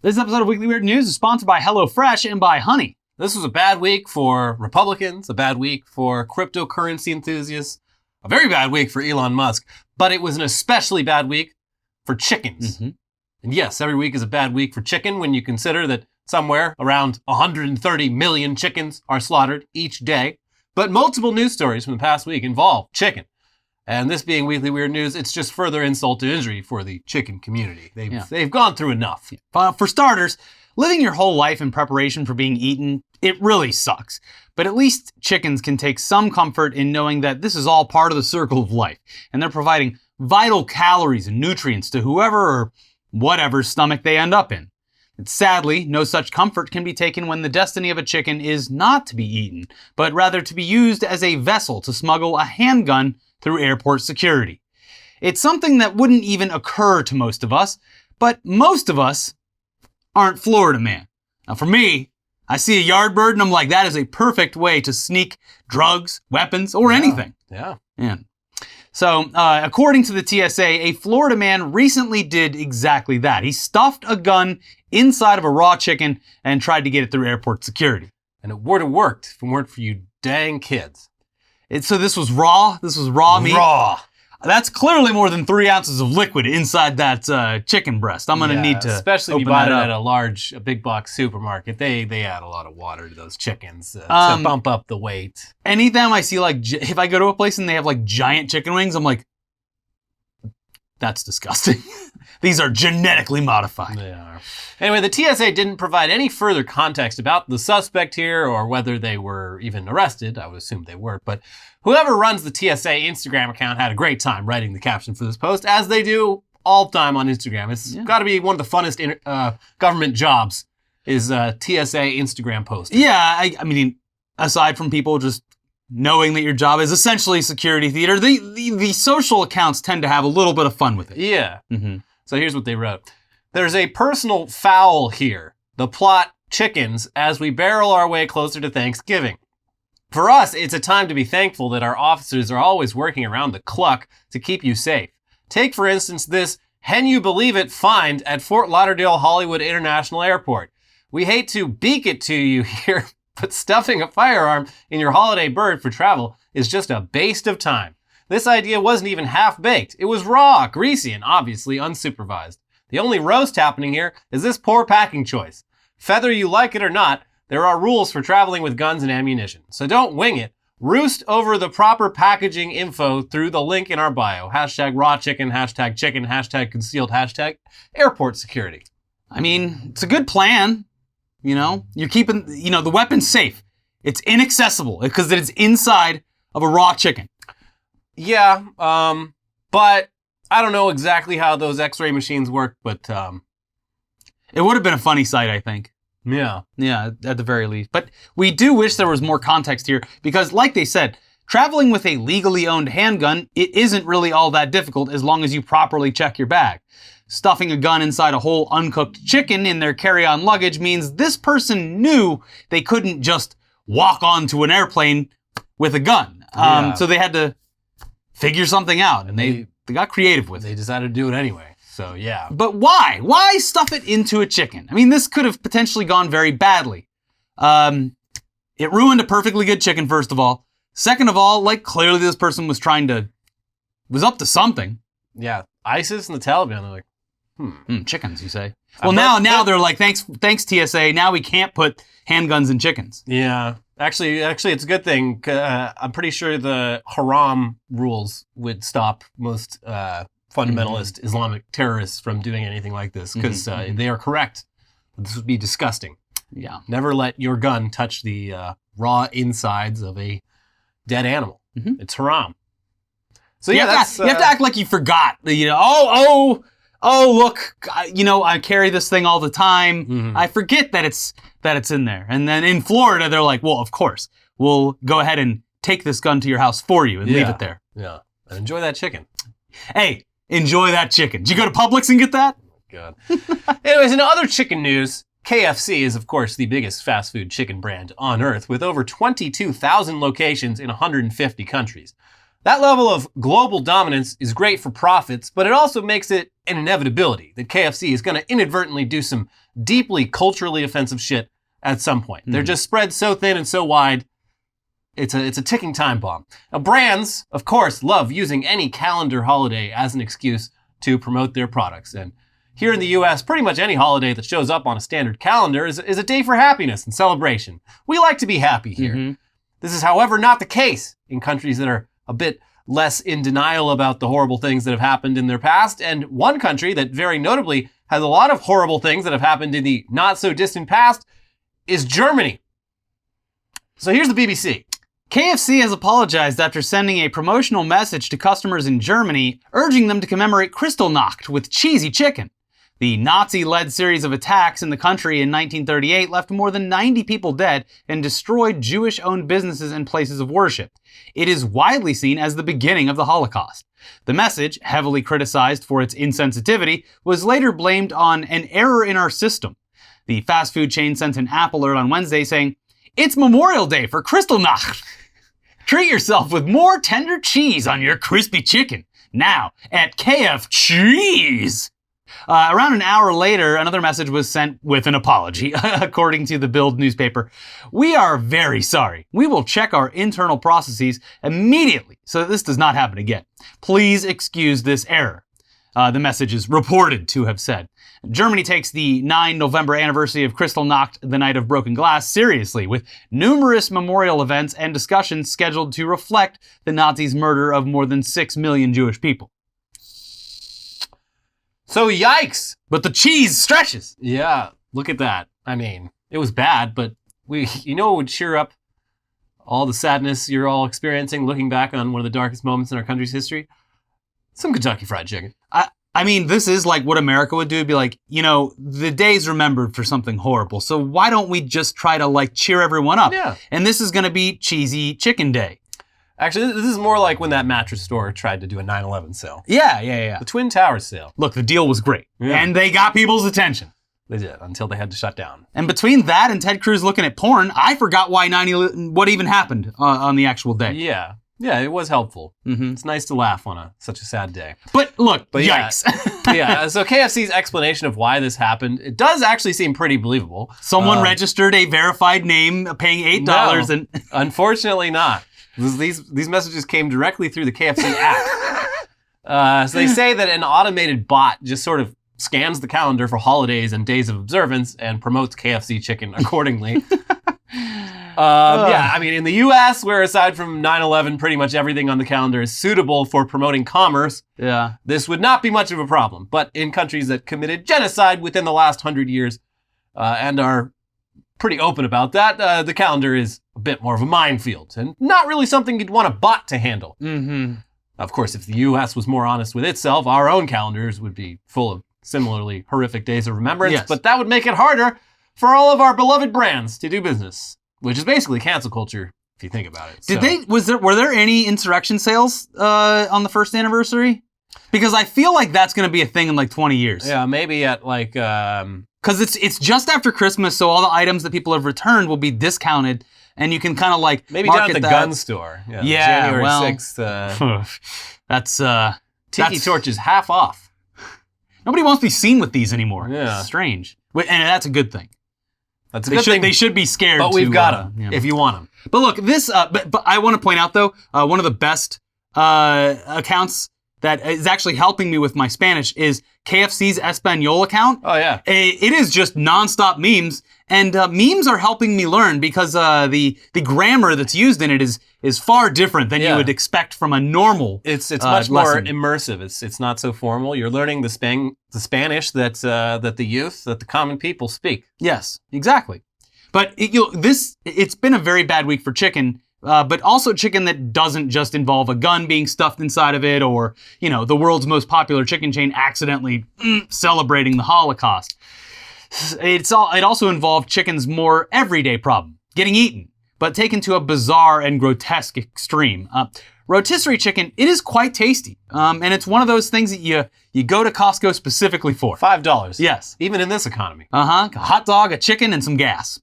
This episode of Weekly Weird News is sponsored by HelloFresh and by Honey. This was a bad week for Republicans, a bad week for cryptocurrency enthusiasts, a very bad week for Elon Musk, but it was an especially bad week for chickens. Mm-hmm. And yes, every week is a bad week for chicken when you consider that somewhere around 130 million chickens are slaughtered each day. But multiple news stories from the past week involve chicken. And this being Weekly Weird News, it's just further insult to injury for the chicken community. They've gone through enough. For starters, living your whole life in preparation for being eaten, it really sucks. But at least chickens can take some comfort in knowing that this is all part of the circle of life, and they're providing vital calories and nutrients to whoever or whatever stomach they end up in. And sadly, no such comfort can be taken when the destiny of a chicken is not to be eaten, but rather to be used as a vessel to smuggle a handgun through airport security. It's something that wouldn't even occur to most of us, but most of us aren't Florida man. Now for me, I see a yard bird and I'm like, that is a perfect way to sneak drugs, weapons, or anything. Yeah. So, according to the TSA, a Florida man recently did exactly that. He stuffed a gun inside of a raw chicken and tried to get it through airport security. And it would have worked if it weren't for you dang kids. So this was raw? This was raw meat? Raw. That's clearly more than 3 ounces of liquid inside that chicken breast. I'm going to need to especially if you buy it at a big box supermarket. They add a lot of water to those chickens to bump up the weight. Anytime I see if I go to a place and they have giant chicken wings, I'm like, that's disgusting. These are genetically modified. They are. Anyway, the TSA didn't provide any further context about the suspect here or whether they were even arrested. I would assume they were, but whoever runs the TSA Instagram account had a great time writing the caption for this post, as they do all the time on Instagram. It's got to be one of the funnest government jobs is TSA Instagram posting. Yeah, I mean, aside from people just knowing that your job is essentially security theater, the social accounts tend to have a little bit of fun with it. Yeah. Mm-hmm. So here's what they wrote. There's a personal foul here. The plot chickens as we barrel our way closer to Thanksgiving. For us, it's a time to be thankful that our officers are always working around the clock to keep you safe. Take, for instance, this "Hen you believe it" find at Fort Lauderdale Hollywood International Airport. We hate to beak it to you here, but stuffing a firearm in your holiday bird for travel is just a waste of time. This idea wasn't even half-baked. It was raw, greasy, and obviously unsupervised. The only roast happening here is this poor packing choice. Whether you like it or not, there are rules for traveling with guns and ammunition. So don't wing it. Roost over the proper packaging info through the link in our bio. #raw chicken, #chicken, #concealed, #airport security. I mean, it's a good plan. You're keeping, the weapon safe. It's inaccessible because it's inside of a raw chicken. Yeah, but I don't know exactly how those x-ray machines work, but it would have been a funny sight, I think. Yeah, at the very least. But we do wish there was more context here because, like they said, traveling with a legally owned handgun, it isn't really all that difficult as long as you properly check your bag. Stuffing a gun inside a whole uncooked chicken in their carry-on luggage means this person knew they couldn't just walk onto an airplane with a gun. So they had to figure something out, and they got creative with it. They decided to do it anyway. So, yeah. But why? Why stuff it into a chicken? I mean, this could have potentially gone very badly. It ruined a perfectly good chicken, first of all. Second of all, clearly this person was up to something. Yeah. ISIS and the Taliban, they're like, chickens, you say? Well, now they're like, thanks TSA, now we can't put handguns in chickens. Yeah. Actually, it's a good thing. I'm pretty sure the haram rules would stop most fundamentalist Islamic terrorists from doing anything like this because they are correct. This would be disgusting. Yeah. Never let your gun touch the raw insides of a dead animal. Mm-hmm. It's haram. So you have to act like you forgot. Look, I carry this thing all the time. Mm-hmm. I forget that it's in there. And then in Florida, they're like, well, of course, we'll go ahead and take this gun to your house for you and leave it there. Yeah. And enjoy that chicken. Hey, enjoy that chicken. Did you go to Publix and get that? Oh, God. Anyways, in other chicken news, KFC is, of course, the biggest fast food chicken brand on earth with over 22,000 locations in 150 countries. That level of global dominance is great for profits, but it also makes it an inevitability that KFC is going to inadvertently do some deeply culturally offensive shit at some point. They're just spread so thin and so wide, it's a ticking time bomb. Now, brands, of course, love using any calendar holiday as an excuse to promote their products. And here in the US, pretty much any holiday that shows up on a standard calendar is a day for happiness and celebration. We like to be happy here. This is, however, not the case in countries that are a bit less in denial about the horrible things that have happened in their past. And one country that very notably has a lot of horrible things that have happened in the not so distant past is Germany. So here's the BBC. KFC has apologized after sending a promotional message to customers in Germany, urging them to commemorate Kristallnacht with cheesy chicken. The Nazi-led series of attacks in the country in 1938 left more than 90 people dead and destroyed Jewish-owned businesses and places of worship. It is widely seen as the beginning of the Holocaust. The message, heavily criticized for its insensitivity, was later blamed on an error in our system. The fast food chain sent an app alert on Wednesday saying, "It's Memorial Day for Kristallnacht. Treat yourself with more tender cheese on your crispy chicken. Now at KF Cheese." Around an hour later, another message was sent with an apology, according to the Bild newspaper. "We are very sorry. We will check our internal processes immediately so that this does not happen again. Please excuse this error," the message is reported to have said. Germany takes the 9 November anniversary of Kristallnacht, the Night of Broken Glass, seriously, with numerous memorial events and discussions scheduled to reflect the Nazis' murder of more than 6 million Jewish people. So yikes! But the cheese stretches. Yeah, look at that. I mean, it was bad, but it would cheer up all the sadness you're all experiencing looking back on one of the darkest moments in our country's history? Some Kentucky Fried Chicken. I mean, this is like what America would do. It'd be like, the day's remembered for something horrible. So why don't we just try to cheer everyone up? Yeah. And this is going to be Cheesy Chicken Day. Actually, this is more like when that mattress store tried to do a 9/11 sale. Yeah. The Twin Towers sale. Look, the deal was great. Yeah. And they got people's attention. They did, until they had to shut down. And between that and Ted Cruz looking at porn, I forgot what even happened on the actual day. Yeah, it was helpful. Mm-hmm. It's nice to laugh on such a sad day. But look, yikes. Yeah, so KFC's explanation of why this happened, it does actually seem pretty believable. Someone registered a verified name, paying $8 and... Unfortunately not. These messages came directly through the KFC app. So they say that an automated bot just sort of scans the calendar for holidays and days of observance and promotes KFC chicken accordingly. Yeah, I mean, in the US, where aside from 9/11, pretty much everything on the calendar is suitable for promoting commerce, this would not be much of a problem. But in countries that committed genocide within the last 100 years and are pretty open about that, the calendar is a bit more of a minefield and not really something you'd want a bot to handle. Mm-hmm. Of course, if the US was more honest with itself, our own calendars would be full of similarly horrific days of remembrance, but that would make it harder for all of our beloved brands to do business, which is basically cancel culture, if you think about it. Were there any insurrection sales on the first anniversary? Because I feel like that's going to be a thing in 20 years. Yeah, maybe at because it's just after Christmas, so all the items that people have returned will be discounted, and you can kind of maybe down at the gun store. Yeah, January 6th. That's Tiki torch is half off. Nobody wants to be seen with these anymore. Yeah, it's strange, and that's a good thing. That's a good thing. They should be scared. But we've got them if you want them. But look, this. But I want to point out though, one of the best accounts that is actually helping me with my Spanish is KFC's Espanol account. Oh yeah. It is just nonstop memes, and memes are helping me learn because the grammar that's used in it is far different than you would expect from a normal. It's much more immersive. It's not so formal. You're learning the Spanish that the youth, that the common people speak. Yes, exactly. But it's been a very bad week for chicken. But also chicken that doesn't just involve a gun being stuffed inside of it or, the world's most popular chicken chain accidentally celebrating the Holocaust. It also involved chicken's more everyday problem, getting eaten, but taken to a bizarre and grotesque extreme. Rotisserie chicken, it is quite tasty. And it's one of those things that you go to Costco specifically for. $5. Yes. Even in this economy. A hot dog, a chicken, and some gas.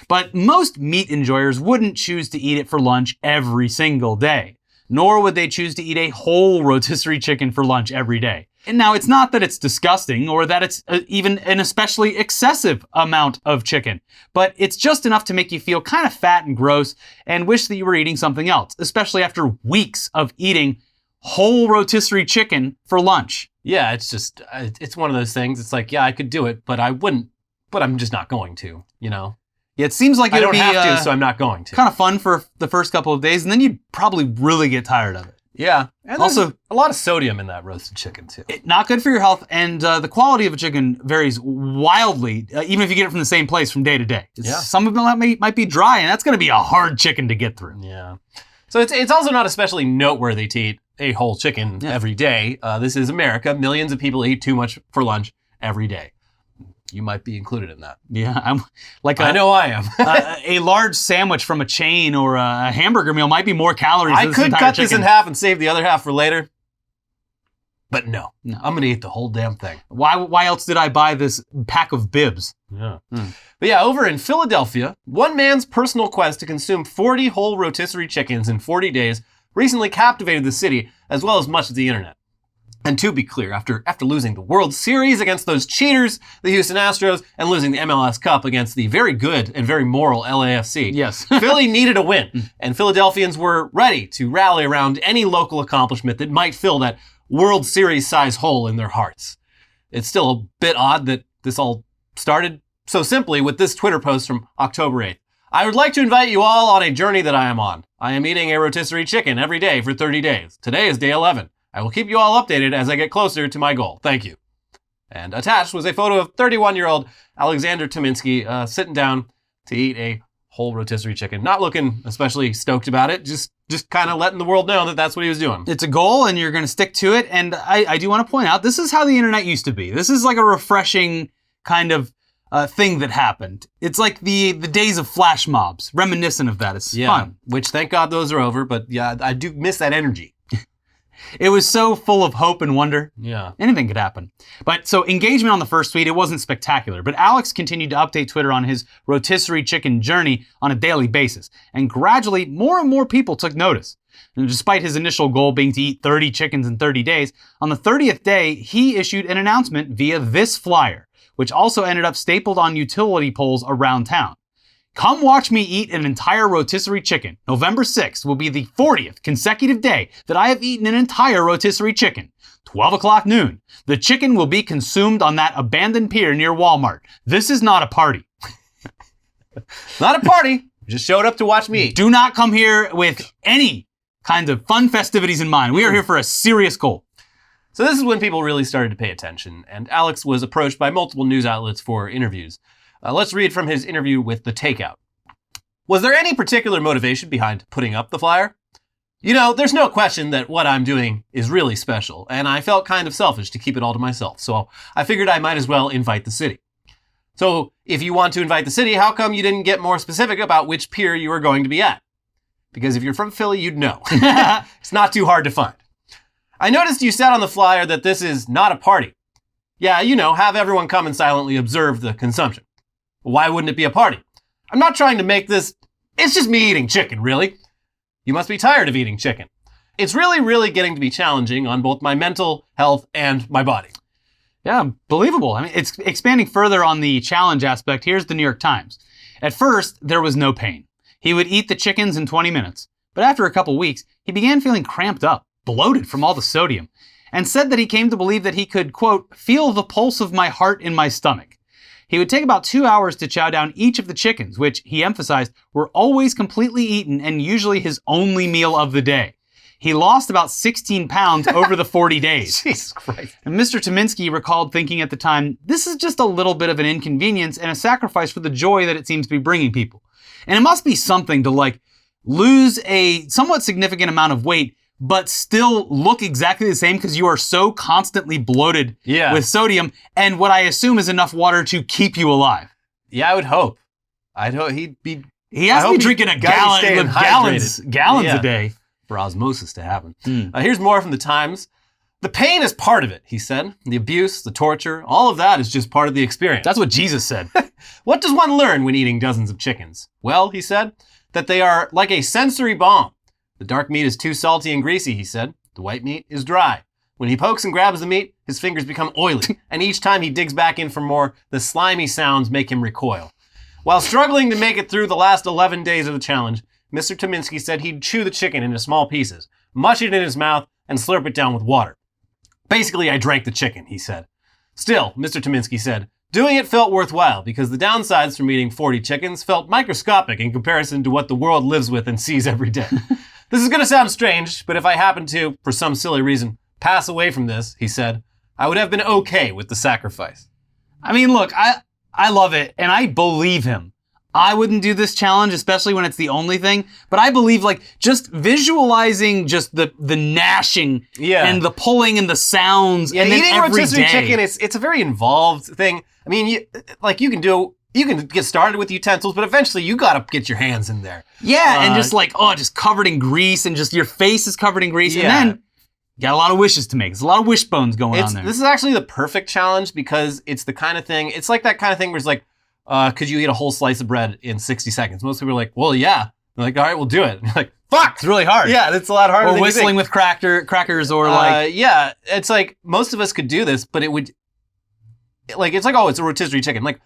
But most meat enjoyers wouldn't choose to eat it for lunch every single day, nor would they choose to eat a whole rotisserie chicken for lunch every day. And now, it's not that it's disgusting or that it's even an especially excessive amount of chicken, but it's just enough to make you feel kind of fat and gross and wish that you were eating something else, especially after weeks of eating whole rotisserie chicken for lunch. Yeah, it's just, it's one of those things. It's like, yeah, I could do it, but I wouldn't, but I'm just not going to, you know? Yeah, it seems like it would be I don't have to, so I'm not going to. Kind of fun for the first couple of days, and then you'd probably really get tired of it. Yeah. And also, a lot of sodium in that roasted chicken, too. Not good for your health, and the quality of a chicken varies wildly, even if you get it from the same place from day to day. Yeah. Some of them might be dry, and that's going to be a hard chicken to get through. Yeah. So it's also not especially noteworthy to eat a whole chicken every day. This is America. Millions of people eat too much for lunch every day. You might be included in that. Yeah, I know I am. A large sandwich from a chain or a hamburger meal might be more calories than this I could entire cut chicken. this in half and save the other half for later. But no. I'm going to eat the whole damn thing. Why else did I buy this pack of bibs? Yeah. But yeah, over in Philadelphia, one man's personal quest to consume 40 whole rotisserie chickens in 40 days recently captivated the city as well as much of the internet. And to be clear, after losing the World Series against those cheaters, the Houston Astros, and losing the MLS Cup against the very good and very moral LAFC, yes, Philly needed a win, and Philadelphians were ready to rally around any local accomplishment that might fill that World Series-size hole in their hearts. It's still a bit odd that this all started so simply with this Twitter post from October 8th. I would like to invite you all on a journey that I am on. I am eating a rotisserie chicken every day for 30 days. Today is day 11. I will keep you all updated as I get closer to my goal. Thank you. And attached was a photo of 31-year-old Alexander Tominski sitting down to eat a whole rotisserie chicken. Not looking especially stoked about it, just kind of letting the world know that that's what he was doing. It's a goal and you're going to stick to it. And I do want to point out, this is how the internet used to be. This is like a refreshing kind of thing that happened. It's like the days of flash mobs, reminiscent of that. It's fun. Which thank God those are over, but yeah, I do miss that energy. It was so full of hope and wonder. Yeah. Anything could happen. But so engagement on the first tweet, it wasn't spectacular, but Alex continued to update Twitter on his rotisserie chicken journey on a daily basis. And gradually, more and more people took notice. And despite his initial goal being to eat 30 chickens in 30 days, on the 30th day, he issued an announcement via this flyer, which also ended up stapled on utility poles around town. Come watch me eat an entire rotisserie chicken. November 6th will be the 40th consecutive day that I have eaten an entire rotisserie chicken. 12 o'clock noon. The chicken will be consumed on that abandoned pier near Walmart. This is not a party. Not a party. Just showed up to watch me eat. Do not come here with any kind of fun festivities in mind. We are here for a serious goal. So this is when people really started to pay attention, and Alex was approached by multiple news outlets for interviews. Let's read from his interview with The Takeout. Was there any particular motivation behind putting up the flyer? You know, there's no question that what I'm doing is really special, and I felt kind of selfish to keep it all to myself, so I figured I might as well invite the city. So if you want to invite the city, how come you didn't get more specific about which pier you were going to be at? Because if you're from Philly, you'd know. It's not too hard to find. I noticed you said on the flyer that this is not a party. Yeah, you know, have everyone come and silently observe the consumption. Why wouldn't it be a party? I'm not trying to make this, it's just me eating chicken, really. You must be tired of eating chicken. It's really, really getting to be challenging on both my mental health and my body. Yeah, believable. I mean, it's expanding further on the challenge aspect. Here's the New York Times. At first, there was no pain. He would eat the chickens in 20 minutes. But after a couple weeks, he began feeling cramped up, bloated from all the sodium, and said that he came to believe that he could, quote, feel the pulse of my heart in my stomach. He would take about 2 hours to chow down each of the chickens, which, he emphasized, were always completely eaten and usually his only meal of the day. He lost about 16 pounds over the 40 days. Jesus Christ. And Mr. Tominski recalled thinking at the time, this is just a little bit of an inconvenience and a sacrifice for the joy that it seems to be bringing people. And it must be something to, like, lose a somewhat significant amount of weight but still look exactly the same because you are so constantly bloated with sodium and what I assume is enough water to keep you alive. Yeah, I would hope. I'd hope he has to be drinking gallons a day for osmosis to happen. Here's more from the Times. The pain is part of it, he said. The abuse, the torture, all of that is just part of the experience. That's what Jesus said. What does one learn when eating dozens of chickens? Well, he said, that they are like a sensory bomb. The dark meat is too salty and greasy, he said. The white meat is dry. When he pokes and grabs the meat, his fingers become oily, and each time he digs back in for more, the slimy sounds make him recoil. While struggling to make it through the last 11 days of the challenge, Mr. Tominski said he'd chew the chicken into small pieces, mush it in his mouth, and slurp it down with water. Basically, I drank the chicken, he said. Still, Mr. Tominski said, doing it felt worthwhile because the downsides from eating 40 chickens felt microscopic in comparison to what the world lives with and sees every day. This is going to sound strange, but if I happen to, for some silly reason, pass away from this, he said, I would have been okay with the sacrifice. I mean, look, I love it, and I believe him. I wouldn't do this challenge, especially when it's the only thing, but I believe, like, just visualizing just the gnashing and the pulling and the sounds, and then eating every rotisserie day. chicken, it's a very involved thing. I mean, you can get started with utensils, but eventually you gotta get your hands in there. Yeah, and just like, just covered in grease, and just your face is covered in grease, and then you got a lot of wishes to make. There's a lot of wishbones going on there. This is actually the perfect challenge because it's the kind of thing, it's like that kind of thing where it's like, could you eat a whole slice of bread in 60 seconds? Most people are like, well, yeah. They're like, all right, we'll do it. You're like, fuck! It's really hard. Yeah, it's a lot harder than Or whistling with crackers or like... yeah, it's like, most of us could do this, but it would, like, it's like, oh, it's a rotisserie chicken. Like,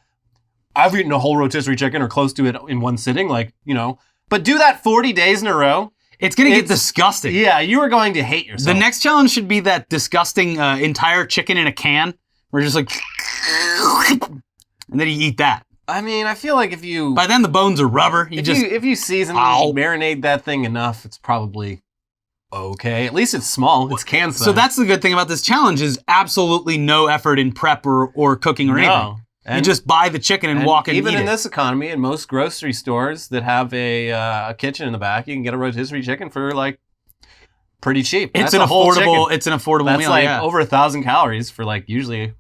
I've eaten a whole rotisserie chicken or close to it in one sitting, like, you know. But do that 40 days in a row. It's going to get disgusting. Yeah, you are going to hate yourself. The next challenge should be that disgusting entire chicken in a can. Where you're just like... and then you eat that. I mean, I feel like if you... By then the bones are rubber. If you season, marinate that thing enough, it's probably okay. At least it's small. It's can size. So that's the good thing about this challenge is absolutely no effort in prep or cooking or anything. You just buy the chicken and walk in and eat it. Even in this economy, in most grocery stores that have a kitchen in the back, you can get a rotisserie chicken for like pretty cheap. It's an affordable meal. That's like over 1,000 calories for like usually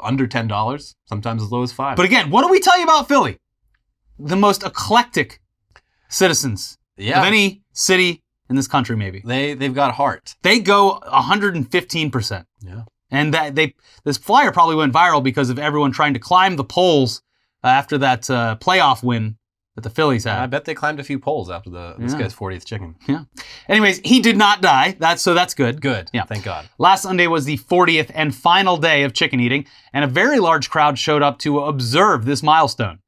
under $10, sometimes as low as $5. But again, what do we tell you about Philly? The most eclectic citizens of any city in this country, maybe. They've got heart. They go 115%. Yeah. And this flyer probably went viral because of everyone trying to climb the poles after that playoff win that the Phillies had. I bet they climbed a few poles after this guy's 40th chicken. Yeah. Anyways, he did not die. So that's good. Good. Yeah. Thank God. Last Sunday was the 40th and final day of chicken eating, and a very large crowd showed up to observe this milestone.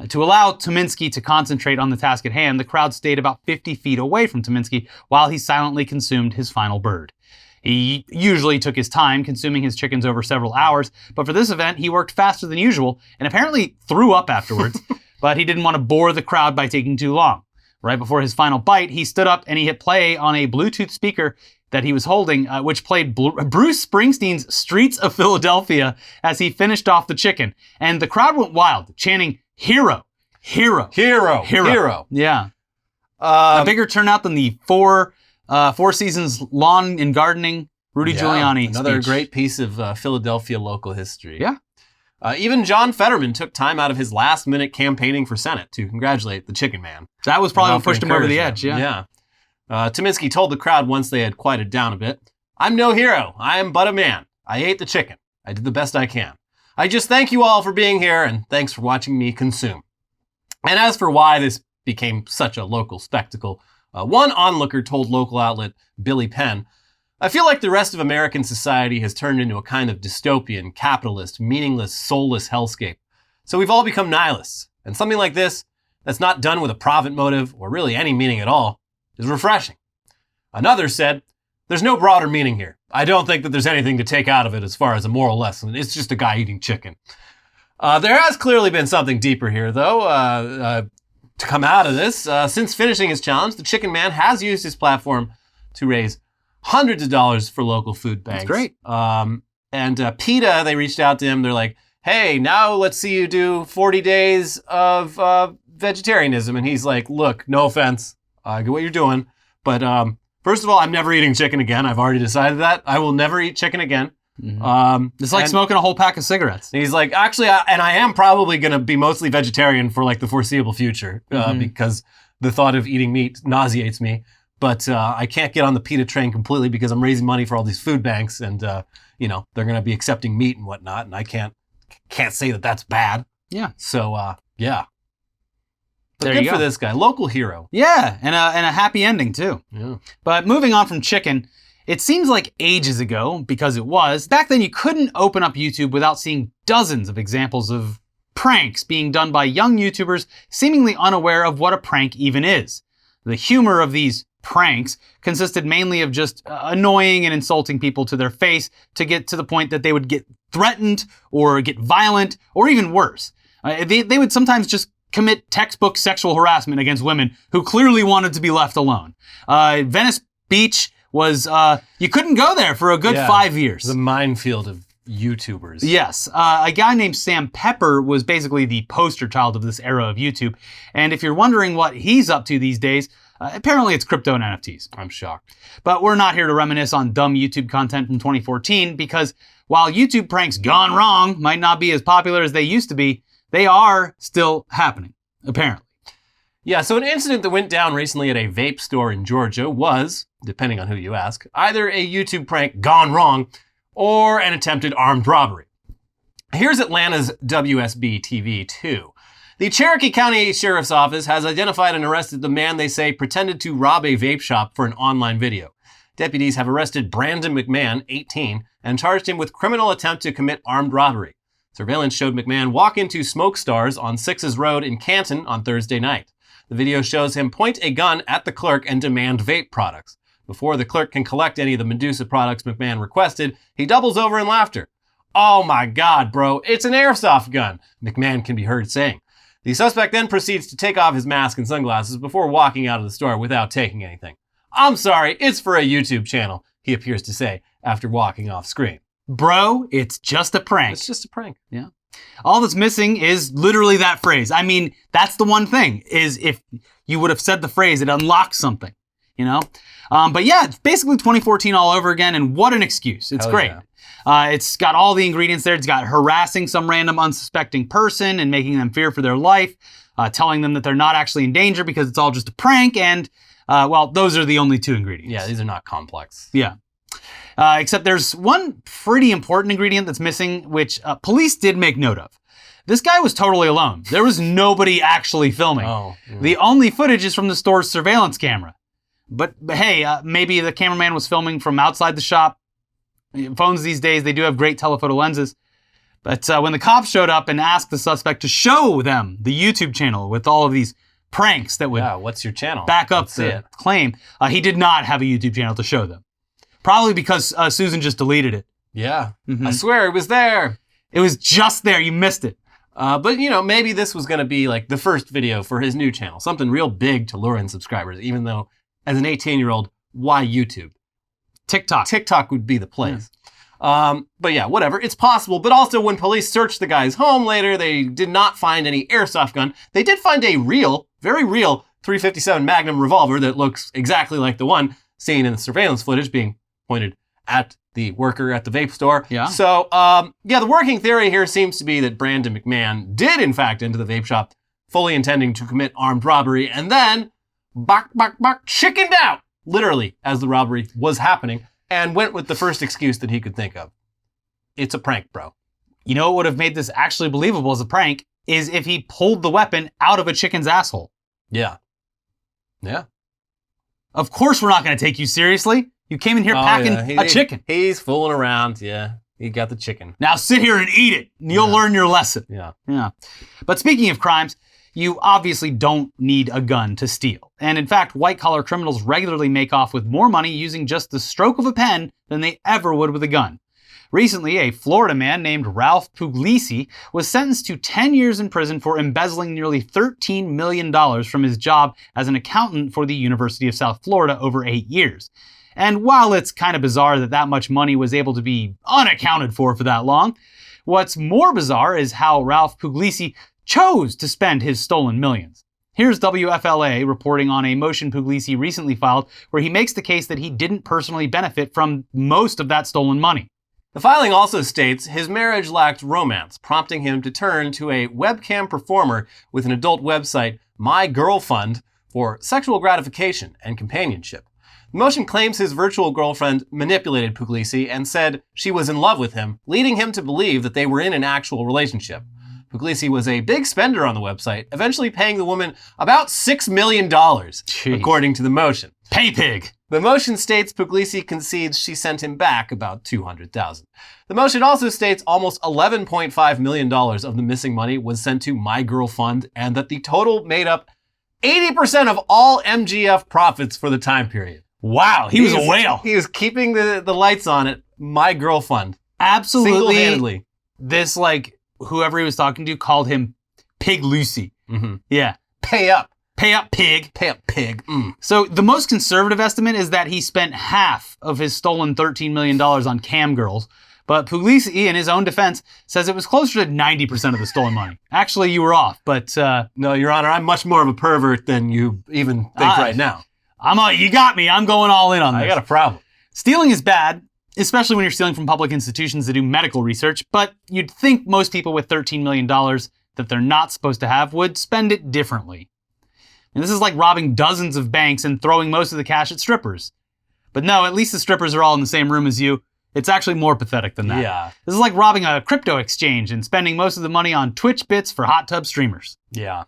To allow Tominski to concentrate on the task at hand, the crowd stayed about 50 feet away from Tominski while he silently consumed his final bird. He usually took his time consuming his chickens over several hours, but for this event, he worked faster than usual and apparently threw up afterwards, but he didn't want to bore the crowd by taking too long. Right before his final bite, he stood up and he hit play on a Bluetooth speaker that he was holding, which played Bruce Springsteen's Streets of Philadelphia as he finished off the chicken. And the crowd went wild, chanting, "Hero, hero, hero, hero." Yeah. A bigger turnout than the Four Seasons Lawn and Gardening Rudy Giuliani Another speech. great piece of Philadelphia local history. Yeah. Even John Fetterman took time out of his last-minute campaigning for Senate to congratulate the chicken man. That was probably what pushed him over the edge, Yeah. Tominski told the crowd once they had quieted down a bit, "I'm no hero. I am but a man. I ate the chicken. I did the best I can. I just thank you all for being here, and thanks for watching me consume." And as for why this became such a local spectacle, one onlooker told local outlet Billy Penn, "I feel like the rest of American society has turned into a kind of dystopian, capitalist, meaningless, soulless hellscape. So we've all become nihilists. And something like this, that's not done with a profit motive or really any meaning at all, is refreshing." Another said, "There's no broader meaning here. I don't think that there's anything to take out of it as far as a moral lesson. It's just a guy eating chicken." There has clearly been something deeper here, though, to come out of this. Since finishing his challenge, the Chicken Man has used his platform to raise hundreds of dollars for local food banks. That's great. And PETA, they reached out to him. They're like, "Hey, now let's see you do 40 days of vegetarianism." And he's like, "Look, no offense. I get what you're doing. But first of all, I'm never eating chicken again. I've already decided that. I will never eat chicken again." Mm-hmm. It's like smoking a whole pack of cigarettes. He's like, "Actually, I am probably going to be mostly vegetarian for like the foreseeable future because the thought of eating meat nauseates me. But I can't get on the PETA train completely because I'm raising money for all these food banks, and they're going to be accepting meat and whatnot, and I can't say that that's bad." Yeah. So yeah. But There good you for go. this guy, local hero. Yeah, and a happy ending too. Yeah. But moving on from chicken, It seems like ages ago, because it was. Back then you couldn't open up YouTube without seeing dozens of examples of pranks being done by young YouTubers seemingly unaware of what a prank even is. The humor of these pranks consisted mainly of just annoying and insulting people to their face to get to the point that they would get threatened or get violent or even worse. They would sometimes just commit textbook sexual harassment against women who clearly wanted to be left alone. Venice Beach was, you couldn't go there for a good 5 years. The minefield of YouTubers. Yes. A guy named Sam Pepper was basically the poster child of this era of YouTube. And if you're wondering what he's up to these days, apparently it's crypto and NFTs. I'm shocked. But we're not here to reminisce on dumb YouTube content from 2014 because while YouTube pranks gone wrong might not be as popular as they used to be, they are still happening, apparently. Yeah, so an incident that went down recently at a vape store in Georgia was, depending on who you ask, either a YouTube prank gone wrong or an attempted armed robbery. Here's Atlanta's WSB TV 2. The Cherokee County Sheriff's Office has identified and arrested the man they say pretended to rob a vape shop for an online video. Deputies have arrested Brandon McMahon, 18, and charged him with criminal attempt to commit armed robbery. Surveillance showed McMahon walk into Smoke Stars on Sixes Road in Canton on Thursday night. The video shows him point a gun at the clerk and demand vape products. Before the clerk can collect any of the Medusa products McMahon requested, he doubles over in laughter. "Oh my God, bro, it's an airsoft gun," McMahon can be heard saying. The suspect then proceeds to take off his mask and sunglasses before walking out of the store without taking anything. "I'm sorry, it's for a YouTube channel," he appears to say after walking off screen. Bro, it's just a prank. It's just a prank. Yeah. All that's missing is literally that phrase. I mean, that's the one thing, is if you would have said the phrase, it unlocks something, you know? But yeah, it's basically 2014 all over again, and what an excuse. It's great. Yeah. It's got all the ingredients there. It's got harassing some random unsuspecting person and making them fear for their life, telling them that they're not actually in danger because it's all just a prank, and, well, those are the only two ingredients. Yeah, these are not complex. Yeah. Except there's one pretty important ingredient that's missing, which police did make note of. This guy was totally alone. There was nobody actually filming. Oh, yeah. The only footage is from the store's surveillance camera. But hey, maybe the cameraman was filming from outside the shop. Phones these days, they do have great telephoto lenses. But when the cops showed up and asked the suspect to show them the YouTube channel with all of these pranks that would what's your channel? Back up the claim, he did not have a YouTube channel to show them. Probably because Susan just deleted it. Yeah. Mm-hmm. I swear it was there. It was just there. You missed it. But, you know, maybe this was going to be like the first video for his new channel. Something real big to lure in subscribers, even though as an 18-year-old, why YouTube? TikTok. TikTok would be the place. Yeah. But yeah, whatever. It's possible. But also when police searched the guy's home later, they did not find any airsoft gun. They did find a real, very real .357 Magnum revolver that looks exactly like the one seen in the surveillance footage being pointed at the worker at the vape store. Yeah. So, the working theory here seems to be that Brandon McMahon did, in fact, enter the vape shop fully intending to commit armed robbery and then chickened out, literally, as the robbery was happening and went with the first excuse that he could think of. It's a prank, bro. You know what would have made this actually believable as a prank is if he pulled the weapon out of a chicken's asshole. Yeah. Yeah. Of course we're not going to take you seriously. You came in here packing a chicken. He's fooling around. Yeah, he got the chicken. Now sit here and eat it, and you'll learn your lesson. Yeah. Yeah. But speaking of crimes, you obviously don't need a gun to steal. And in fact, white-collar criminals regularly make off with more money using just the stroke of a pen than they ever would with a gun. Recently, a Florida man named Ralph Puglisi was sentenced to 10 years in prison for embezzling nearly $13 million from his job as an accountant for the University of South Florida over 8 years. And while it's kind of bizarre that much money was able to be unaccounted for that long, what's more bizarre is how Ralph Puglisi chose to spend his stolen millions. Here's WFLA reporting on a motion Puglisi recently filed where he makes the case that he didn't personally benefit from most of that stolen money. The filing also states his marriage lacked romance, prompting him to turn to a webcam performer with an adult website, My Girlfund, for sexual gratification and companionship. The motion claims his virtual girlfriend manipulated Puglisi and said she was in love with him, leading him to believe that they were in an actual relationship. Puglisi was a big spender on the website, eventually paying the woman about $6 million, according to the motion. Pay pig. The motion states Puglisi concedes she sent him back about $200,000. The motion also states almost $11.5 million of the missing money was sent to My Girl Fund, and that the total made up 80% of all MGF profits for the time period. Wow, he was a whale. He was keeping the lights on at My Girl Fund. Absolutely. Single-handedly. This, like, whoever he was talking to called him Pig Lucy. Mm-hmm. Yeah. Pay up. Pay up, pig. Pay up, pig. Mm. So the most conservative estimate is that he spent half of his stolen $13 million on camgirls, but Puglisi, in his own defense, says it was closer to 90% of the stolen money. Actually, you were off, but... No, Your Honor, I'm much more of a pervert than you even think right now. You got me. I'm going all in on this. I got a problem. Stealing is bad, especially when you're stealing from public institutions that do medical research, but you'd think most people with $13 million that they're not supposed to have would spend it differently. And this is like robbing dozens of banks and throwing most of the cash at strippers. But no, at least the strippers are all in the same room as you. It's actually more pathetic than that. Yeah. This is like robbing a crypto exchange and spending most of the money on Twitch bits for hot tub streamers. Yeah.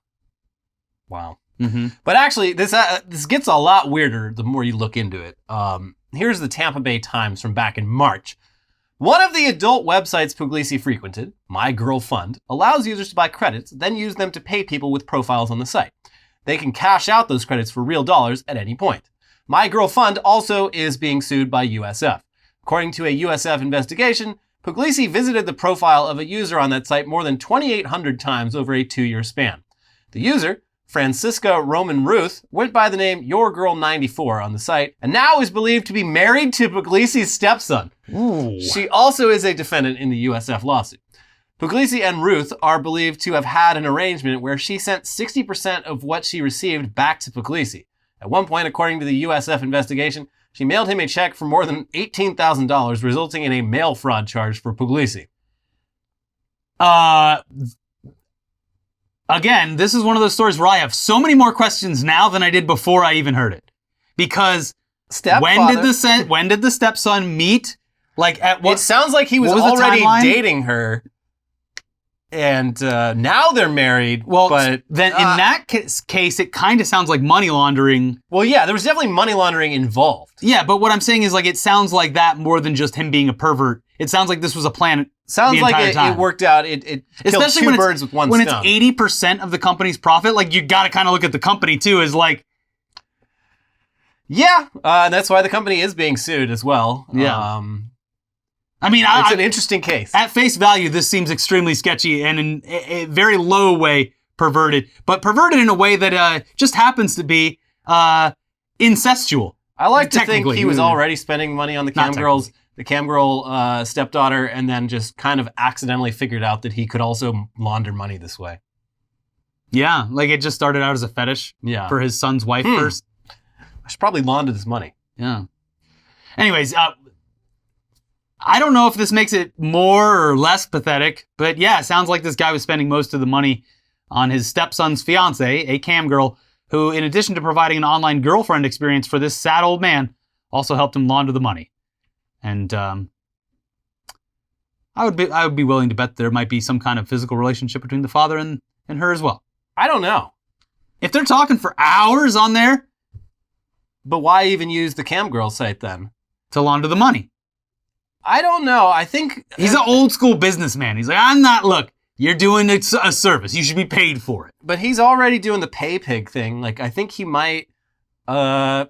Wow. Mm-hmm. But actually, this gets a lot weirder the more you look into it. Here's the Tampa Bay Times from back in March. One of the adult websites Puglisi frequented, My Girl Fund, allows users to buy credits, then use them to pay people with profiles on the site. They can cash out those credits for real dollars at any point. My Girl Fund also is being sued by USF. According to a USF investigation, Puglisi visited the profile of a user on that site more than 2,800 times over a 2-year span. The user, Francisca Roman Ruth, went by the name YourGirl94 on the site, and now is believed to be married to Puglisi's stepson. Ooh. She also is a defendant in the USF lawsuit. Puglisi and Ruth are believed to have had an arrangement where she sent 60% of what she received back to Puglisi. At one point, according to the USF investigation, she mailed him a check for more than $18,000, resulting in a mail fraud charge for Puglisi. Again, this is one of those stories where I have so many more questions now than I did before I even heard it. Because when did the stepson meet? Like at what? It sounds like he was already dating her. And now they're married. Well, but then in that case, it kind of sounds like money laundering. Well, yeah, there was definitely money laundering involved. Yeah, but what I'm saying is like it sounds like that more than just him being a pervert. It sounds like this was a plan. Sounds like it worked out. It killed two birds with one stone. When it's 80% of the company's profit, like you got to kind of look at the company too as like. Yeah, and that's why the company is being sued as well. Yeah. I mean, it's an interesting case. At face value, this seems extremely sketchy and in a very low way perverted, but perverted in a way that just happens to be incestual. I like to think he was already spending money on the camgirl stepdaughter, and then just kind of accidentally figured out that he could also launder money this way. Yeah, like it just started out as a fetish for his son's wife first. I should probably launder this money. Yeah. Anyways, I don't know if this makes it more or less pathetic, but yeah, it sounds like this guy was spending most of the money on his stepson's fiance, a camgirl, who, in addition to providing an online girlfriend experience for this sad old man, also helped him launder the money. And I would be willing to bet there might be some kind of physical relationship between the father and her as well. I don't know. If they're talking for hours on there. But why even use the camgirl site then? To launder the money. I don't know. I think... He's an old school businessman. He's like, look, you're doing a service. You should be paid for it. But he's already doing the pay pig thing. Like, I think he might, get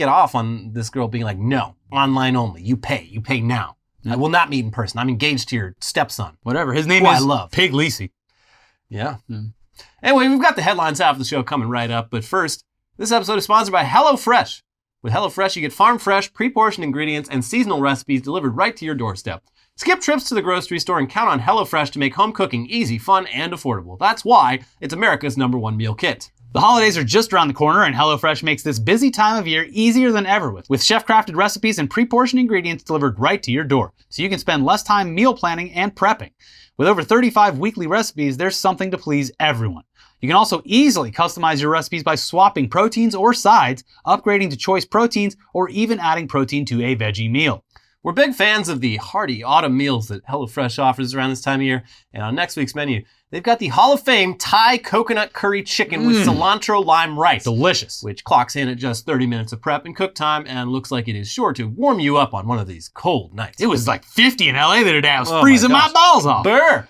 off on this girl being like, no, online only. You pay now. I will not meet in person. I'm engaged to your stepson. Whatever. His name is Pig Lisi. Yeah. Anyway, we've got the headlines half of the show coming right up. But first, this episode is sponsored by HelloFresh. With HelloFresh, you get farm fresh, pre-portioned ingredients and seasonal recipes delivered right to your doorstep. Skip trips to the grocery store and count on HelloFresh to make home cooking easy, fun, and affordable. That's why it's America's #1 meal kit. The holidays are just around the corner, and HelloFresh makes this busy time of year easier than ever with chef-crafted recipes and pre-portioned ingredients delivered right to your door, so you can spend less time meal planning and prepping. With over 35 weekly recipes, there's something to please everyone. You can also easily customize your recipes by swapping proteins or sides, upgrading to choice proteins, or even adding protein to a veggie meal. We're big fans of the hearty autumn meals that HelloFresh offers around this time of year, and on next week's menu, they've got the Hall of Fame Thai coconut curry chicken with cilantro lime rice. Delicious. Which clocks in at just 30 minutes of prep and cook time and looks like it is sure to warm you up on one of these cold nights. It was like 50 in LA the other day. I was Oh freezing my my gosh. balls off. Brr.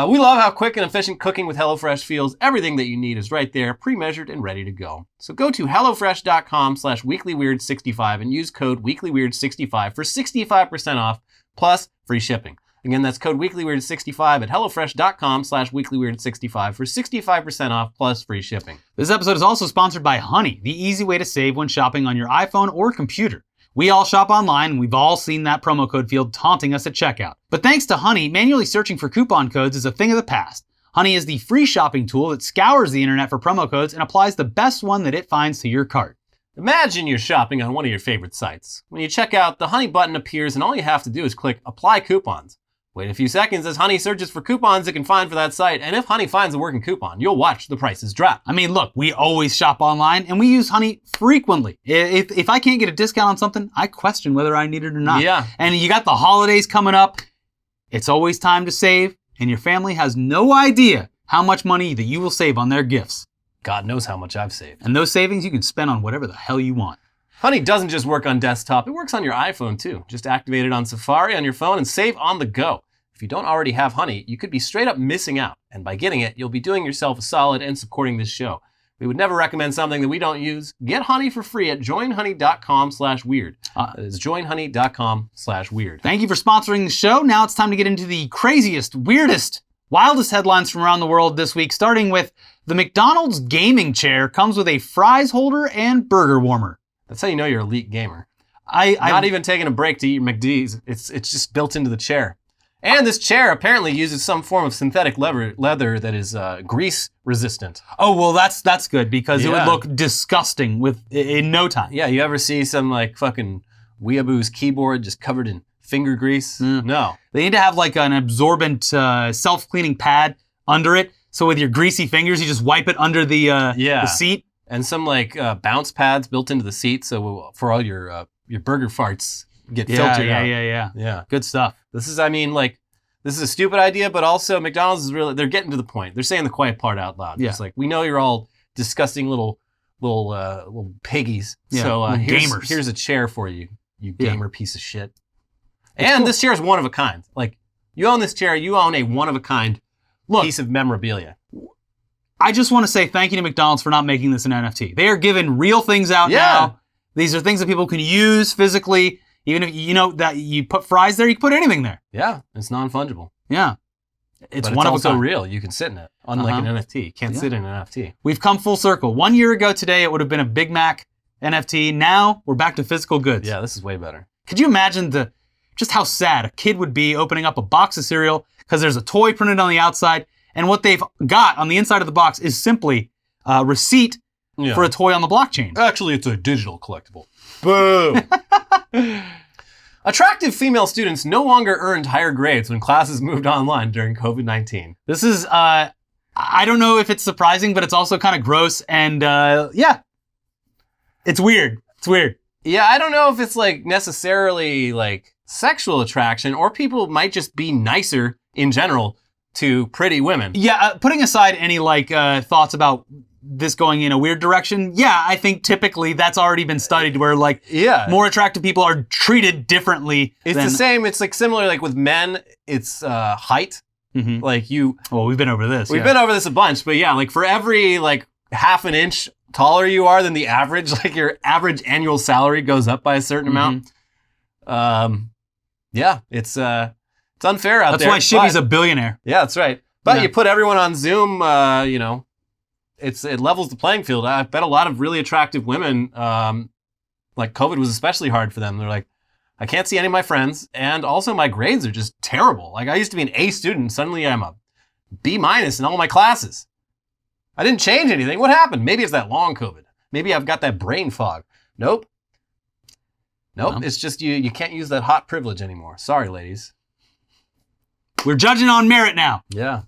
We love how quick and efficient cooking with HelloFresh feels. Everything that you need is right there, pre-measured and ready to go. So go to HelloFresh.com/weeklyweird65 and use code weeklyweird65 for 65% off plus free shipping. Again, that's code weeklyweird65 at HelloFresh.com/weeklyweird65 for 65% off plus free shipping. This episode is also sponsored by Honey, the easy way to save when shopping on your iPhone or computer. We all shop online, and we've all seen that promo code field taunting us at checkout. But thanks to Honey, manually searching for coupon codes is a thing of the past. Honey is the free shopping tool that scours the internet for promo codes and applies the best one that it finds to your cart. Imagine you're shopping on one of your favorite sites. When you check out, the Honey button appears and all you have to do is click Apply Coupons. Wait a few seconds as Honey searches for coupons it can find for that site, and if Honey finds a working coupon, you'll watch the prices drop. I mean, look, we always shop online, and we use Honey frequently. If I can't get a discount on something, I question whether I need it or not. Yeah. And you got the holidays coming up. It's always time to save, and your family has no idea how much money that you will save on their gifts. God knows how much I've saved. And those savings you can spend on whatever the hell you want. Honey doesn't just work on desktop, it works on your iPhone too. Just activate it on Safari on your phone and save on the go. If you don't already have Honey, you could be straight up missing out. And by getting it, you'll be doing yourself a solid and supporting this show. We would never recommend something that we don't use. Get Honey for free at joinhoney.com/weird. That is joinhoney.com/weird. Thank you for sponsoring the show. Now it's time to get into the craziest, weirdest, wildest headlines from around the world this week, starting with the McDonald's gaming chair comes with a fries holder and burger warmer. That's how you know you're an elite gamer. I'm Not even taking a break to eat McD's. It's just built into the chair. And this chair apparently uses some form of synthetic leather that is grease resistant. Oh, well, that's good because it would Yeah. look disgusting in no time. Yeah, you ever see some like fucking weeaboo's keyboard just covered in finger grease? No. They need to have like an absorbent self-cleaning pad under it. So with your greasy fingers, you just wipe it under the seat. And some like bounce pads built into the seat, so for all your burger farts get filtered out. Yeah. Good stuff. This is a stupid idea, but also McDonald's is really, they're getting to the point. They're saying the quiet part out loud. Yeah. It's like, we know you're all disgusting little piggies. Yeah, So little gamers. Here's a chair for you, you Yeah. gamer piece of shit. It's And cool. this chair is one of a kind. Like, you own this chair, you own a one of a kind Look, piece of memorabilia. I just want to say thank you to McDonald's for not making this an NFT. They are giving real things out now. These are things that people can use physically. Even if you know that you put fries there, you can put anything there. Yeah, it's non-fungible. Yeah. It's But one of a also kind. real. You can sit in it, unlike an NFT. You can't sit in an NFT. We've come full circle. 1 year ago today, it would have been a Big Mac NFT. Now we're back to physical goods. Yeah, this is way better. Could you imagine just how sad a kid would be opening up a box of cereal because there's a toy printed on the outside, and what they've got on the inside of the box is simply a receipt for a toy on the blockchain. Actually, it's a digital collectible. Boo! Attractive female students no longer earned higher grades when classes moved online during COVID-19. This is, I don't know if it's surprising, but it's also kind of gross, and it's weird. It's weird. Yeah, I don't know if it's like necessarily like sexual attraction, or people might just be nicer in general to pretty women. Yeah, putting aside any thoughts about this going in a weird direction, yeah, I think typically that's already been studied where more attractive people are treated differently. It's the same. It's like similar like with men, it's height. Mm-hmm. Like you. Well, we've been over this. We've been over this a bunch, but yeah, like for every like half an inch taller you are than the average, like your average annual salary goes up by a certain amount. Yeah, it's unfair out there. there. That's why Shibby's a billionaire. Yeah, that's right. But you put everyone on Zoom, it levels the playing field. I bet a lot of really attractive women, like COVID was especially hard for them. They're like, I can't see any of my friends, and also my grades are just terrible. Like I used to be an A student, suddenly I'm a B- in all my classes. I didn't change anything. What happened? Maybe it's that long COVID. Maybe I've got that brain fog. Nope. It's just you can't use that hot privilege anymore. Sorry, ladies. We're judging on merit now. Yeah.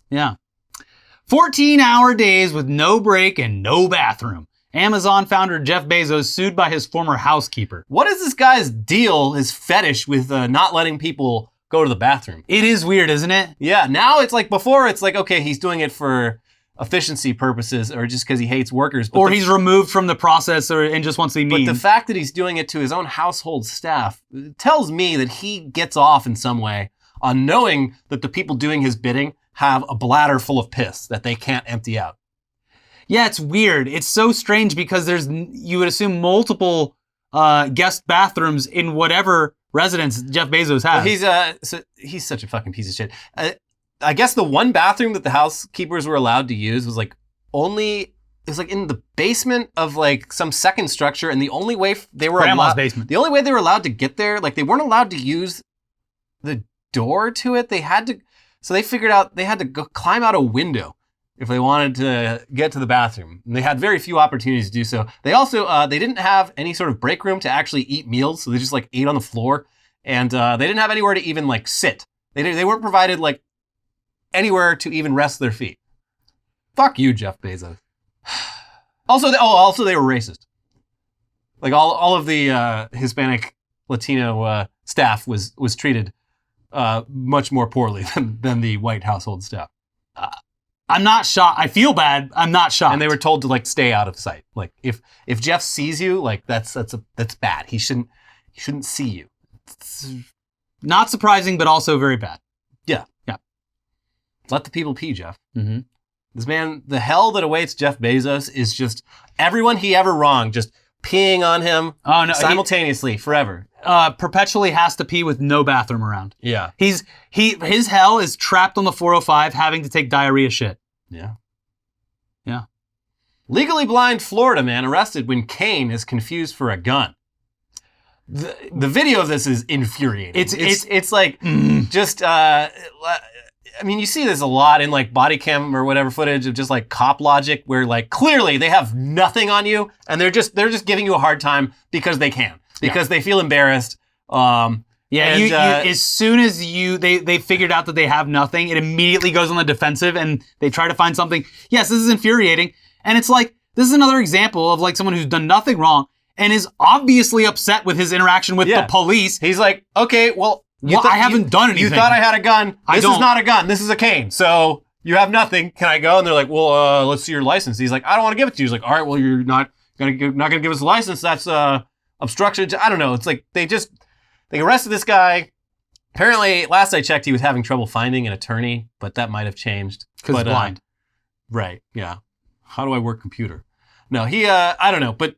14-hour days with no break and no bathroom. Amazon founder Jeff Bezos sued by his former housekeeper. What is this guy's deal, his fetish with not letting people go to the bathroom. It is weird, isn't it? Yeah, now it's like, before it's like, okay, he's doing it for efficiency purposes or just because he hates workers. Or he's removed from the process and just wants to be mean. But the fact that he's doing it to his own household staff tells me that he gets off in some way on knowing that the people doing his bidding have a bladder full of piss that they can't empty out. Yeah, it's weird. It's so strange because you would assume multiple guest bathrooms in whatever residence Jeff Bezos has. Well, he's such a fucking piece of shit. I guess the one bathroom that the housekeepers were allowed to use was like it was like in the basement of like some second structure, and the only way they were Grandma's basement. The only way they were allowed to get there, like they weren't allowed to use the door to it. So they figured out they had to go climb out a window if they wanted to get to the bathroom. And they had very few opportunities to do so. They also, they didn't have any sort of break room to actually eat meals. So they just like ate on the floor, and they didn't have anywhere to even like sit. They weren't provided like anywhere to even rest their feet. Fuck you, Jeff Bezos. Also, they were racist. Like all of the Hispanic Latino staff was treated much more poorly than the white household staff. I'm not shocked. I feel bad. I'm not shocked. And they were told to like stay out of sight. Like if Jeff sees you, like that's bad. He shouldn't see you. It's not surprising, but also very bad. Yeah. Yeah. Let the people pee, Jeff. Mm-hmm. This man, the hell that awaits Jeff Bezos is just everyone he ever wronged, just peeing on him simultaneously forever. Perpetually has to pee with no bathroom around. Yeah. His hell is trapped on the 405 having to take diarrhea shit. Yeah. Yeah. Legally blind Florida man arrested when cane is confused for a gun. The video of this is infuriating. It's like just I mean, you see this a lot in like body cam or whatever footage of just like cop logic where like clearly they have nothing on you and they're just giving you a hard time because they can. Because they feel embarrassed. As soon as they figured out that they have nothing, it immediately goes on the defensive and they try to find something. Yes, this is infuriating. And it's like, this is another example of like someone who's done nothing wrong and is obviously upset with his interaction with the police. He's like, okay, well, I haven't done anything. You thought I had a gun. This is not a gun. This is a cane. So you have nothing. Can I go? And they're like, well, let's see your license. He's like, I don't want to give it to you. He's like, all right, well, you're not gonna give us a license. That's obstruction. I don't know. It's like they arrested this guy. Apparently, last I checked, he was having trouble finding an attorney, but that might have changed. Because he's blind. Right. Yeah. How do I work computer? No, I don't know. But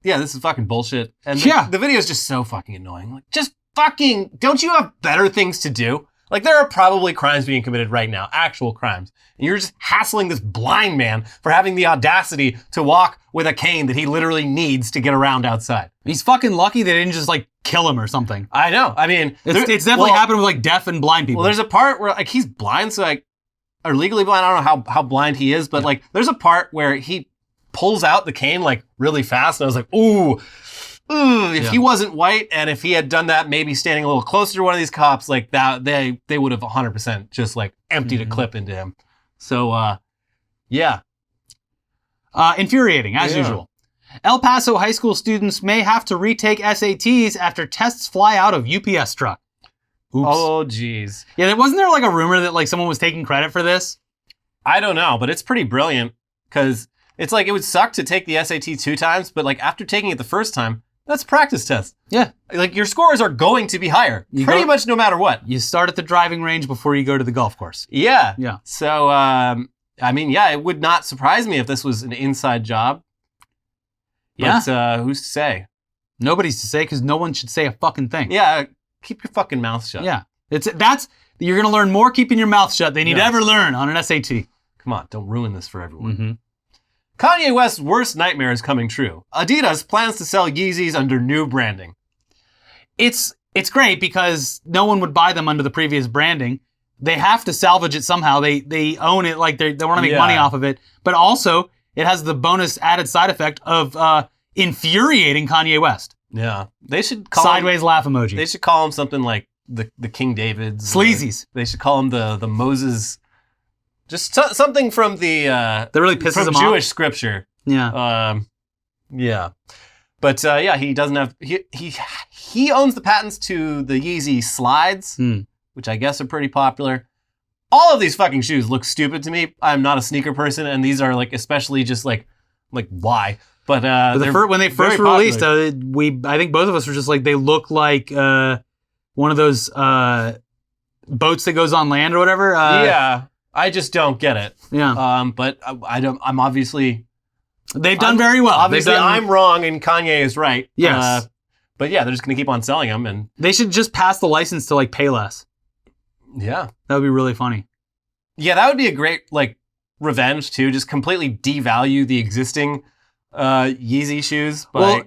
yeah, this is fucking bullshit. And the video is just so fucking annoying. Like, just fucking, don't you have better things to do? Like, there are probably crimes being committed right now, actual crimes. And you're just hassling this blind man for having the audacity to walk with a cane that he literally needs to get around outside. He's fucking lucky they didn't just, like, kill him or something. I know. I mean... It's definitely happened with, like, deaf and blind people. Well, there's a part where, like, he's blind, so, like... Or legally blind, I don't know how blind he is, but, like, there's a part where he pulls out the cane, like, really fast, and I was like, ooh... if he wasn't white and if he had done that, maybe standing a little closer to one of these cops, like that, they would have 100% just like emptied a clip into him. So, yeah. Infuriating, as usual. El Paso high school students may have to retake SATs after tests fly out of UPS truck. Oops. Oh, geez. Yeah, wasn't there like a rumor that like someone was taking credit for this? I don't know, but it's pretty brilliant because it's like it would suck to take the SAT 2 times, but like after taking it the first time, that's a practice test. Yeah. Like, your scores are going to be higher. Pretty much no matter what. You start at the driving range before you go to the golf course. Yeah. Yeah. So, I mean, yeah, it would not surprise me if this was an inside job. But, who's to say? Nobody's to say, because no one should say a fucking thing. Yeah, keep your fucking mouth shut. Yeah. You're going to learn more keeping your mouth shut than you'd ever learn on an SAT. Come on, don't ruin this for everyone. Mm-hmm. Kanye West's worst nightmare is coming true. Adidas plans to sell Yeezys under new branding. It's great because no one would buy them under the previous branding. They have to salvage it somehow. They own it, like they want to make money off of it. But also, it has the bonus added side effect of infuriating Kanye West. Yeah. They should call Sideways laugh emoji. They should call him something like the King David's. Sleazies. They should call him the Moses... Just something from that really pisses him Jewish off. scripture. Yeah. Yeah. But yeah, he doesn't have he owns the patents to the Yeezy slides, which I guess are pretty popular. All of these fucking shoes look stupid to me. I'm not a sneaker person, and these are like especially just like why? But when they first were released, I think both of us were just like, they look like one of those boats that goes on land or whatever. Yeah, I just don't get it. Yeah. But I'm obviously. They've done very well. Obviously, I'm wrong and Kanye is right. Yes. But yeah, they're just going to keep on selling them. And they should just pass the license to like Payless. Yeah. That would be really funny. Yeah, that would be a great like revenge too. Just completely devalue the existing Yeezy shoes by,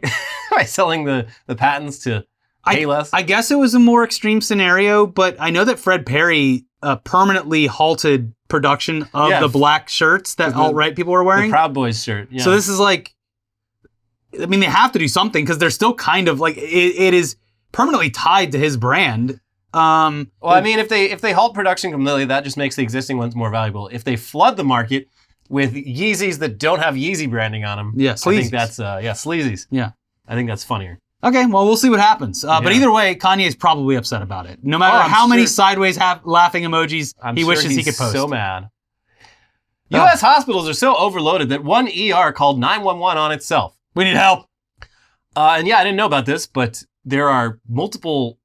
by selling the patents to Payless. I guess it was a more extreme scenario, but I know that Fred Perry permanently halted production of the black shirts that alt-right people were wearing. The Proud Boys shirt. Yeah. So this is like, I mean, they have to do something because they're still kind of like, it is permanently tied to his brand. Well, I mean, if they halt production completely, that just makes the existing ones more valuable. If they flood the market with Yeezys that don't have Yeezy branding on them, sleazes. I think that's, sleazies. Yeah. I think that's funnier. Okay, well, we'll see what happens. But either way, Kanye's probably upset about it. No matter how many sideways laughing emojis he wishes he could post. So mad. U.S. hospitals are so overloaded that one ER called 911 on itself. We need help. And yeah, I didn't know about this, but there are multiple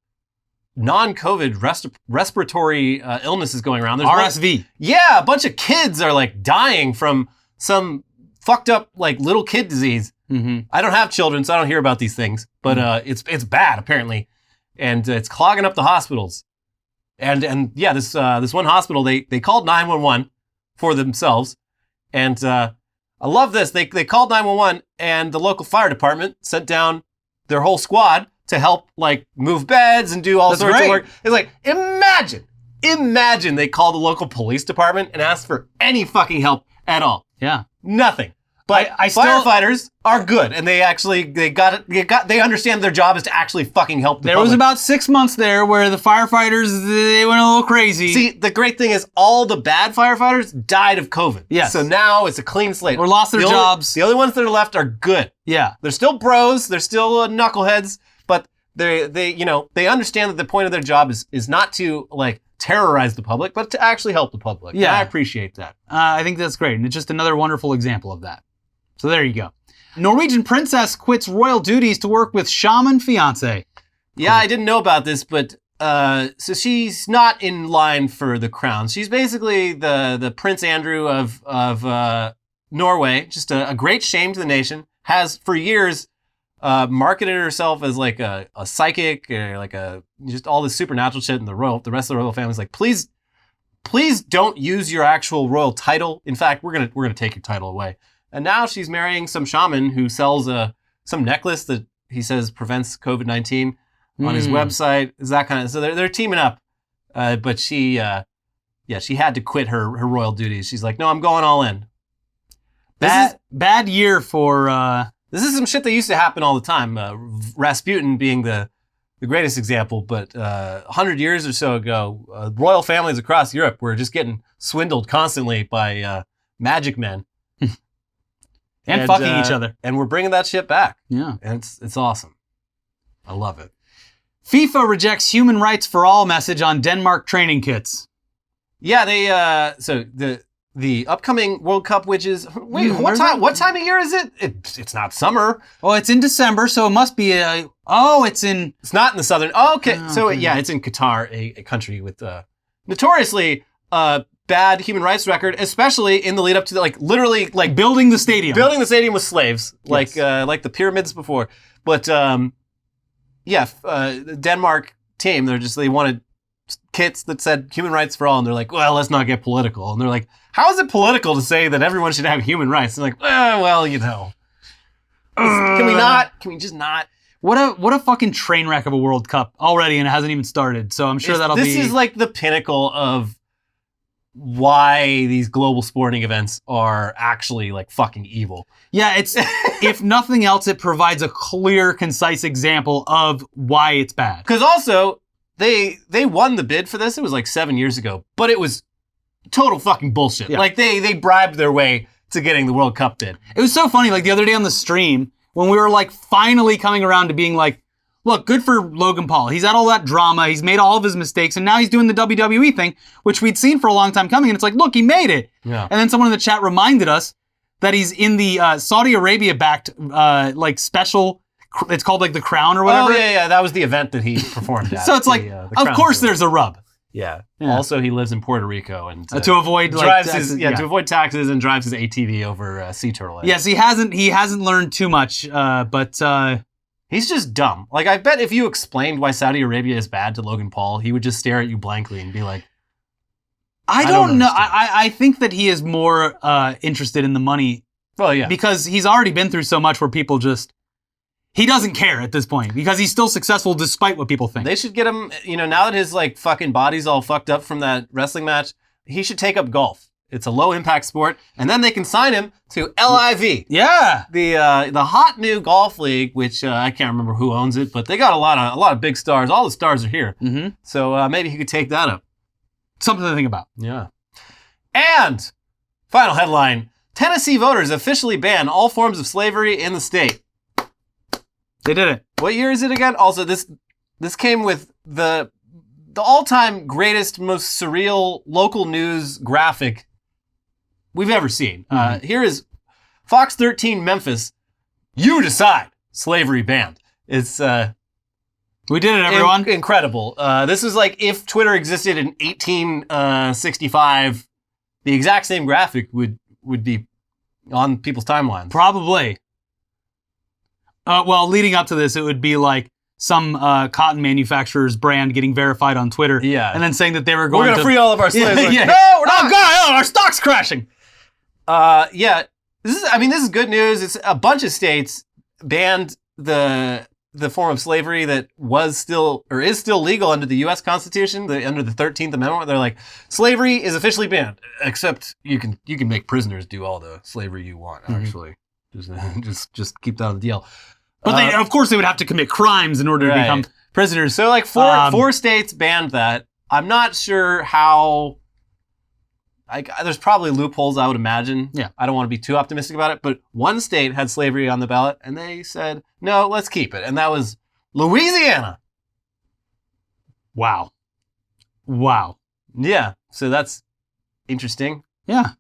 non-COVID respiratory illnesses going around. There's RSV. A bunch of kids are like dying from some fucked up like little kid disease. Mm-hmm. I don't have children, so I don't hear about these things. But it's bad apparently, and it's clogging up the hospitals. And yeah, this one hospital they called 911 for themselves, and I love this. They called 911, and the local fire department sent down their whole squad to help like move beds and do all sorts of work. It's like imagine they called the local police department and asked for any fucking help at all. Yeah, nothing. But firefighters are good, and they understand their job is to actually fucking help the public. There was about 6 months there where the firefighters, they went a little crazy. See, the great thing is all the bad firefighters died of COVID. Yes. So now it's a clean slate. Or lost their jobs. The only ones that are left are good. Yeah. They're still bros, they're still knuckleheads, but they understand that the point of their job is not to like terrorize the public, but to actually help the public. Yeah. And I appreciate that. I think that's great, and it's just another wonderful example of that. So there you go. Norwegian princess quits royal duties to work with shaman fiance. Yeah, I didn't know about this, but so she's not in line for the crown. She's basically the Prince Andrew of Norway. Just a great shame to the nation. Has for years marketed herself as like a psychic, or like just all this supernatural shit. And the rest of the royal family's like, please don't use your actual royal title. In fact, we're gonna take your title away. And now she's marrying some shaman who sells some necklace that he says prevents COVID-19 on his website. Is that kind of, so they're teaming up. But she had to quit her royal duties. She's like, no, I'm going all in. Bad year for. This is some shit that used to happen all the time. Rasputin being the greatest example, but 100 years or so ago, royal families across Europe were just getting swindled constantly by magic men. And fucking each other. And we're bringing that shit back. Yeah. And it's awesome. I love it. FIFA rejects human rights for all message on Denmark training kits. Yeah, they, so the upcoming World Cup, which is, wait, what time of year is it? It's not summer. Oh, it's in December, so it must be it's not in the southern, okay. So yeah, it's in Qatar, a country with notoriously bad human rights record, especially in the lead up to literally building the stadium. Building the stadium with slaves, yes. like the pyramids before. But the Denmark team, they wanted kits that said human rights for all, and they're like, well, let's not get political. And they're like, how is it political to say that everyone should have human rights? And they're like, well, you know. Can we not? Can we just not? What a fucking train wreck of a World Cup already, and it hasn't even started. So I'm sure This is like the pinnacle of why these global sporting events are actually like fucking evil. Yeah, it's if nothing else, it provides a clear, concise example of why it's bad. Because also, they won the bid for this. It was like 7 years ago, but it was total fucking bullshit. Yeah. Like they bribed their way to getting the World Cup bid. It was so funny. Like the other day on the stream, when we were like finally coming around to being like, look, good for Logan Paul. He's had all that drama. He's made all of his mistakes. And now he's doing the WWE thing, which we'd seen for a long time coming. And it's like, look, he made it. Yeah. And then someone in the chat reminded us that he's in the Saudi Arabia-backed like special, it's called like The Crown or whatever. Oh, yeah. That was the event that he performed at. So it's like, the of Crown course Jewel. there's a rub. Yeah. Yeah. Also, he lives in Puerto Rico and To avoid like drives taxes, to avoid taxes and drives his ATV over sea turtle eggs. Yes, he hasn't learned too much, but he's just dumb. Like, I bet if you explained why Saudi Arabia is bad to Logan Paul, he would just stare at you blankly and be like, I don't know. understand. I think that he is more interested in the money. well, yeah. Because he's already been through so much where people just, he doesn't care at this point because he's still successful despite what people think. They should get him, now that his like fucking body's all fucked up from that wrestling match, he should take up golf. It's a low impact sport, and then they can sign him to LIV. Yeah. The hot new golf league, which I can't remember who owns it, but they got a lot of big stars. All the stars are here. Mm-hmm. So maybe he could take that up. Something to think about. Yeah. And final headline, Tennessee voters officially ban all forms of slavery in the state. They did it. What year is it again? Also, this came with the all-time greatest, most surreal local news graphic we've ever seen. Here is Fox 13 Memphis. You decide. Slavery banned. It's We did it, everyone. incredible. This is like if Twitter existed in 1865, the exact same graphic would be on people's timelines. Probably. Well, leading up to this, it would be like some cotton manufacturer's brand getting verified on Twitter. Yeah. And then saying that they were We're going going to free all of our slaves. Like, yeah. no, we're not. Oh, God, our stock's crashing. Yeah. This is good news. It's a bunch of states banned the form of slavery that was still or is still legal under the U.S. Constitution, under the 13th Amendment. They're like, slavery is officially banned, except you can make prisoners do all the slavery you want. Actually, just keep that on the deal. But of course, they would have to commit crimes in order to become prisoners. So like four states banned that. I'm not sure how. There's probably loopholes, I would imagine. Yeah. I don't want to be too optimistic about it, but one state had slavery on the ballot, and they said, no, let's keep it. And that was Louisiana. Wow. Yeah. So that's interesting. Yeah.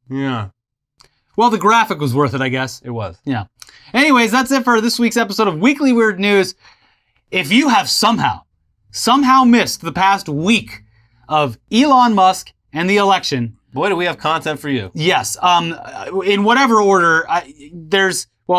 Yeah. Well, the graphic was worth it, I guess. It was. Yeah. Anyways, that's it for this week's episode of Weekly Weird News. If you have somehow missed the past week of Elon Musk and the election, boy, do we have content for you. yes. In whatever order,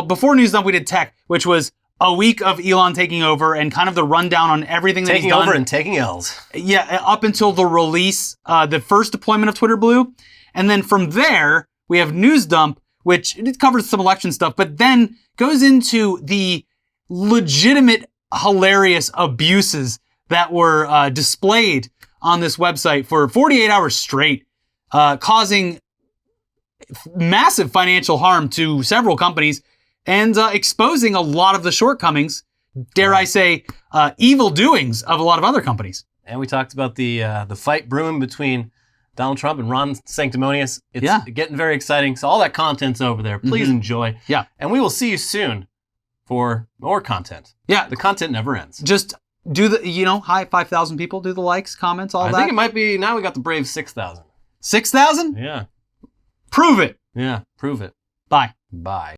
before News Dump we did tech, which was a week of Elon taking over and kind of the rundown on everything that he's done. Taking over and taking L's. Yeah, up until the release, the first deployment of Twitter Blue. And then from there, we have News Dump, which it covers some election stuff, but then goes into the legitimate, hilarious abuses that were displayed on this website for 48 hours straight, causing massive financial harm to several companies and exposing a lot of the shortcomings, dare I say, evil doings of a lot of other companies. And we talked about the fight brewing between Donald Trump and Ron Sanctimonious. It's getting very exciting. So all that content's over there. Please enjoy. Yeah. And we will see you soon for more content. Yeah. The content never ends. Just do the, hi, 5,000 people, do the likes, comments, all that. I think it might be, now we got the brave 6,000. 6,000? Yeah. Prove it. Yeah. Prove it. Bye. Bye.